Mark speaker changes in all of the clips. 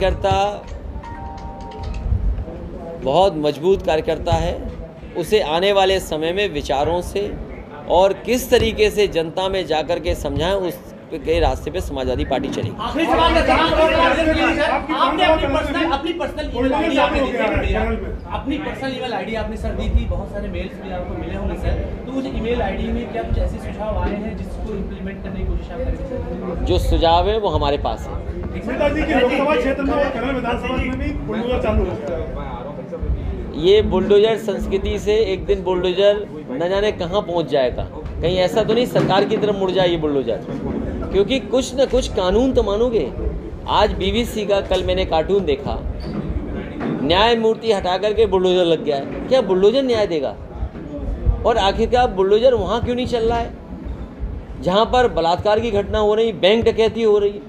Speaker 1: कार्यकर्ता बहुत मजबूत कार्यकर्ता है। उसे आने वाले समय में विचारों से और किस तरीके से जनता में जाकर के समझाएं, उस के रास्ते पे समाजवादी पार्टी चलेगी।
Speaker 2: आपने अपनी पर्सनल ईमेल आईडी आपने सर दी थी, बहुत सारे मेल्स भी आपको मिले होंगे सर, तो उस ईमेल आईडी में क्या कुछ ऐसे सुझाव आए हैं जिसको इम्प्लीमेंट करने की कोशिश आप करेंगे?
Speaker 1: जो सुझाव है वो हमारे पास है।
Speaker 3: लोकसभा क्षेत्र में और केरल विधानसभा में भी बुलडोजर चालू हो गया।
Speaker 1: ये बुलडोजर संस्कृति से एक दिन बुलडोजर न जाने कहाँ पहुँच जाएगा। कहीं ऐसा तो नहीं सरकार की तरफ मुड़ जाए ये बुलडोजर, क्योंकि कुछ न कुछ कानून तो मानोगे। आज बीबीसी का कल मैंने कार्टून देखा, न्यायमूर्ति हटा करके बुलडोजर लग गया है। क्या बुलडोजर न्याय देगा? और आखिरकार बुलडोजर वहाँ क्यों नहीं चल रहा है जहाँ पर बलात्कार की घटना हो रही, बैंक डकैती हो रही?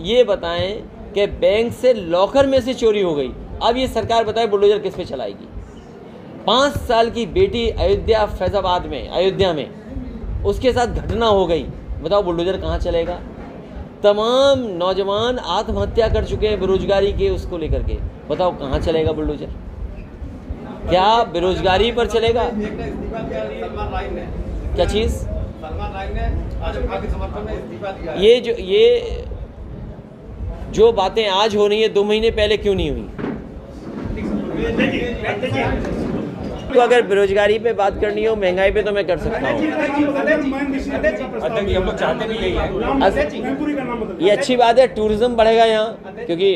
Speaker 1: ये बताएं कि बैंक से लॉकर में से चोरी हो गई, अब ये सरकार बताए बुलडोजर किस पे चलाएगी? 5 साल की बेटी अयोध्या फैजाबाद में, अयोध्या में उसके साथ घटना हो गई, बताओ बुलडोजर कहाँ चलेगा? तमाम नौजवान आत्महत्या कर चुके हैं बेरोजगारी के उसको लेकर के, बताओ कहाँ चलेगा बुलडोजर? क्या बेरोजगारी पर चलेगा? क्या चीज़? ये जो बातें आज हो रही है 2 महीने पहले क्यों नहीं हुई? तो अगर बेरोजगारी पे बात करनी हो, महंगाई पे तो मैं कर सकता हूँ। ये अच्छी बात है, टूरिज्म बढ़ेगा यहाँ, क्योंकि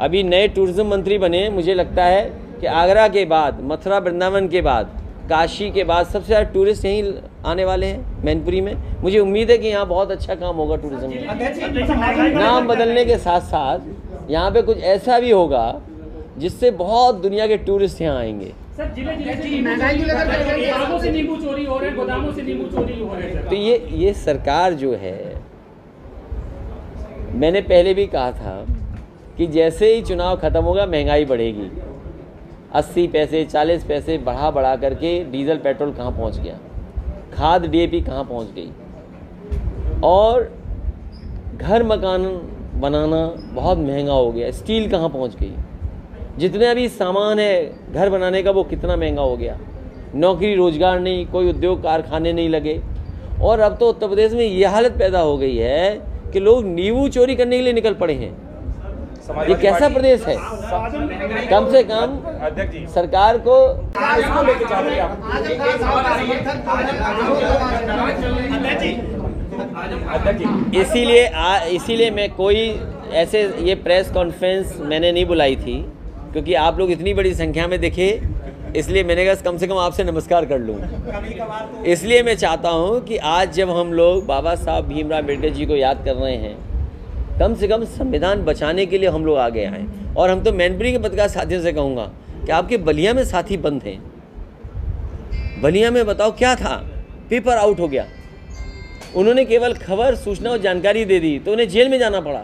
Speaker 1: अभी नए टूरिज्म मंत्री बने। मुझे लगता है कि आगरा के बाद, मथुरा वृंदावन के बाद, काशी के बाद सबसे ज़्यादा टूरिस्ट यहीं आने वाले हैं मैनपुरी में। मुझे उम्मीद है कि यहाँ बहुत अच्छा काम होगा टूरिज्म में। नाम बदलने के साथ साथ यहाँ पे कुछ ऐसा भी होगा जिससे बहुत दुनिया के टूरिस्ट यहाँ आएंगे।
Speaker 4: सर, गोदामों से नींबू चोरी हो रहे हैं, गोदामों से नींबू चोरी हो रहे हैं।
Speaker 1: तो ये सरकार जो है, मैंने पहले भी कहा था कि जैसे ही चुनाव खत्म होगा महंगाई बढ़ेगी। 80 पैसे 40 पैसे बढ़ा करके डीजल पेट्रोल कहाँ पहुँच गया, खाद डीएपी कहाँ पहुँच गई, और घर मकान बनाना बहुत महंगा हो गया, स्टील कहाँ पहुँच गई, जितने अभी सामान है घर बनाने का वो कितना महंगा हो गया, नौकरी रोजगार नहीं, कोई उद्योग कारखाने नहीं लगे। और अब तो उत्तर प्रदेश में ये हालत पैदा हो गई है कि लोग नींबू चोरी करने के लिए निकल पड़े हैं। ये कैसा प्रदेश है? कम से कम सरकार को इसीलिए मैं कोई ऐसे ये प्रेस कॉन्फ्रेंस मैंने नहीं बुलाई थी, क्योंकि आप लोग इतनी बड़ी संख्या में दिखे, इसलिए मैंने कहा कम से कम आपसे नमस्कार कर लूँ। इसलिए मैं चाहता हूँ कि आज जब हम लोग बाबा साहब भीमराव अम्बेडकर जी को याद कर रहे हैं, कम से कम संविधान बचाने के लिए हम लोग आगे आए। और हम तो मैनपुरी के पत्रकार साथियों से कहूँगा कि आपके बलिया में साथी बंद हैं। बलिया में बताओ क्या था, पेपर आउट हो गया, उन्होंने केवल खबर, सूचना और जानकारी दे दी तो उन्हें जेल में जाना पड़ा।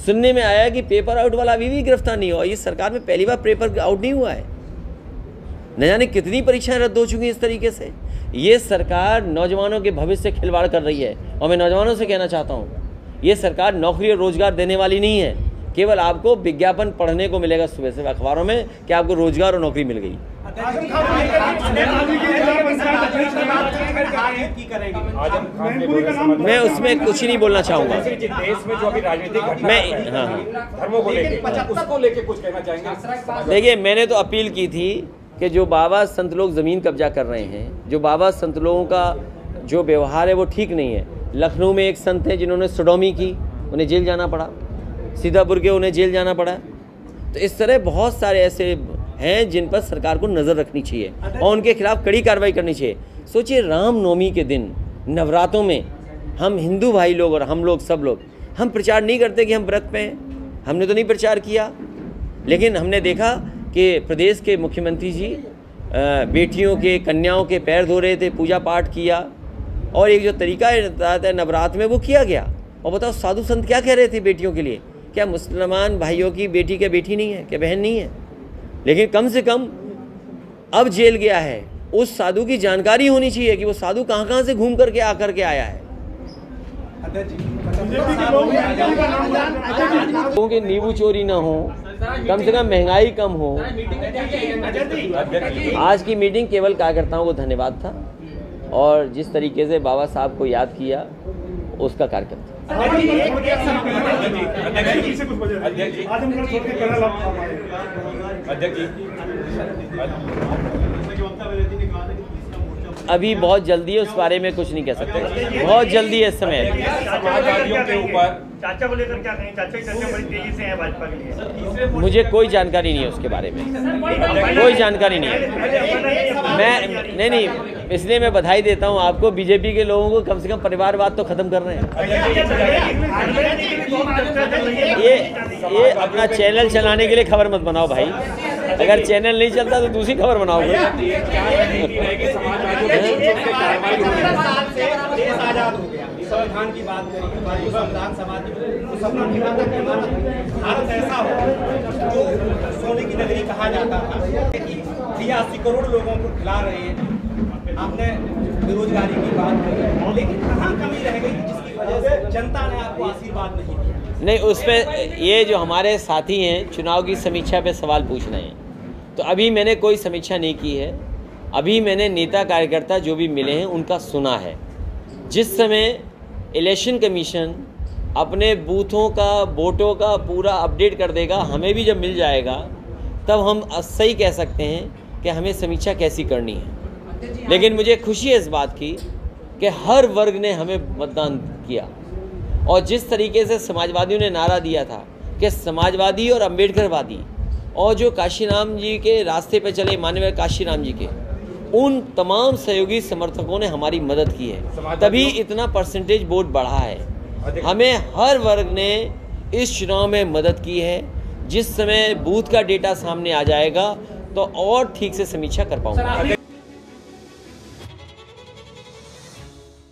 Speaker 1: सुनने में आया कि पेपर आउट वाला अभी भी गिरफ्तार नहीं हुआ। इस सरकार में पहली बार पेपर आउट नहीं हुआ है। न जाने कितनी परीक्षाएं रद्द हो चुकी हैं इस तरीके से। ये सरकार नौजवानों के भविष्य से खिलवाड़ कर रही है। और मैं नौजवानों से कहना चाहता हूँ, ये सरकार नौकरी और रोजगार देने वाली नहीं है। केवल आपको विज्ञापन पढ़ने को मिलेगा सुबह से अखबारों में कि आपको रोजगार और नौकरी मिल गई। मैं उसमें कुछ ही नहीं बोलना चाहूँगा। मैं धर्मों को लेके कुछ कहना चाहेंगे? देखिए, मैंने तो अपील की थी कि जो बाबा संत लोग ज़मीन कब्जा कर रहे हैं, जो बाबा संत लोगों का जो व्यवहार है वो ठीक नहीं है। लखनऊ में एक संत है जिन्होंने सोडोमी की, उन्हें जेल जाना पड़ा। सीतापुर के उन्हें जेल जाना पड़ा। तो इस तरह बहुत सारे ऐसे हैं जिन पर सरकार को नज़र रखनी चाहिए और उनके खिलाफ कड़ी कार्रवाई करनी चाहिए। सोचिए, रामनवमी के दिन नवरात्रों में हम हिंदू भाई लोग और हम लोग सब लोग हम प्रचार नहीं करते कि हम व्रत पे हैं। हमने तो नहीं प्रचार किया, लेकिन हमने देखा कि प्रदेश के मुख्यमंत्री जी बेटियों के, कन्याओं के पैर धो रहे थे, पूजा पाठ किया, और एक जो तरीका है नवरात्र में वो किया गया। और बताओ साधु संत क्या कह रहे थे बेटियों के लिए? क्या मुसलमान भाइयों की बेटी क्या बेटी नहीं है, क्या बहन नहीं है? लेकिन कम से कम अब जेल गया है, उस साधु की जानकारी होनी चाहिए कि वो साधु कहाँ से घूम करके आकर के आया है।
Speaker 3: बीजेपी के लोग बीजेपी का नाम
Speaker 1: लोगों की नींबू चोरी ना हो, कम से कम महंगाई कम हो। आज की मीटिंग केवल कार्यकर्ताओं को धन्यवाद था और जिस तरीके से बाबा साहब को याद किया उसका कार्यक्रम था। अभी बहुत जल्दी है, उस बारे में कुछ नहीं कह सकते, बहुत जल्दी है इस समय।
Speaker 5: समाजवादियों के ऊपर चाचा को लेकर क्या कहें? चाचा की चर्चा बड़ी तेजी से है भाजपा के लिए।
Speaker 1: मुझे कोई जानकारी नहीं है उसके बारे में, कोई जानकारी नहीं है। मैं नहीं, इसलिए मैं बधाई देता हूं आपको। बीजेपी के लोगों को कम से कम परिवारवाद तो खत्म कर रहे हैं। ये अपना चैनल चलाने के लिए खबर मत बनाओ भाई, अगर चैनल नहीं चलता तो दूसरी खबर बनाओगे।
Speaker 6: संविधान की बात करें, संविधान समाज सपना भारत ऐसा हो जो सोने की नगरी कहा जाता था, 83 करोड़ लोगों को खिला रहे हैं। आपने बेरोजगारी की बात करी, लेकिन कहाँ कमी रह गई जिसकी वजह से जनता ने आपको आशीर्वाद नहीं दिया?
Speaker 1: नहीं, उस पर ये जो हमारे साथी हैं चुनाव की समीक्षा पे सवाल पूछ रहे हैं, तो अभी मैंने कोई समीक्षा नहीं की है। अभी मैंने नेता कार्यकर्ता जो भी मिले हैं उनका सुना है। जिस समय इलेक्शन कमीशन अपने बूथों का वोटों का पूरा अपडेट कर देगा, हमें भी जब मिल जाएगा तब हम सही कह सकते हैं कि हमें समीक्षा कैसी करनी है। लेकिन मुझे खुशी है इस बात की कि हर वर्ग ने हमें मतदान किया और जिस तरीके से समाजवादियों ने नारा दिया था कि समाजवादी और अम्बेडकरवादी, और जो काशीराम जी के रास्ते पे चले माननीय काशीराम जी के, उन तमाम सहयोगी समर्थकों ने हमारी मदद की है, तभी इतना परसेंटेज वोट बढ़ा है। हमें हर वर्ग ने इस चुनाव में मदद की है। जिस समय बूथ का डेटा सामने आ जाएगा तो और ठीक से समीक्षा कर पाऊंगा।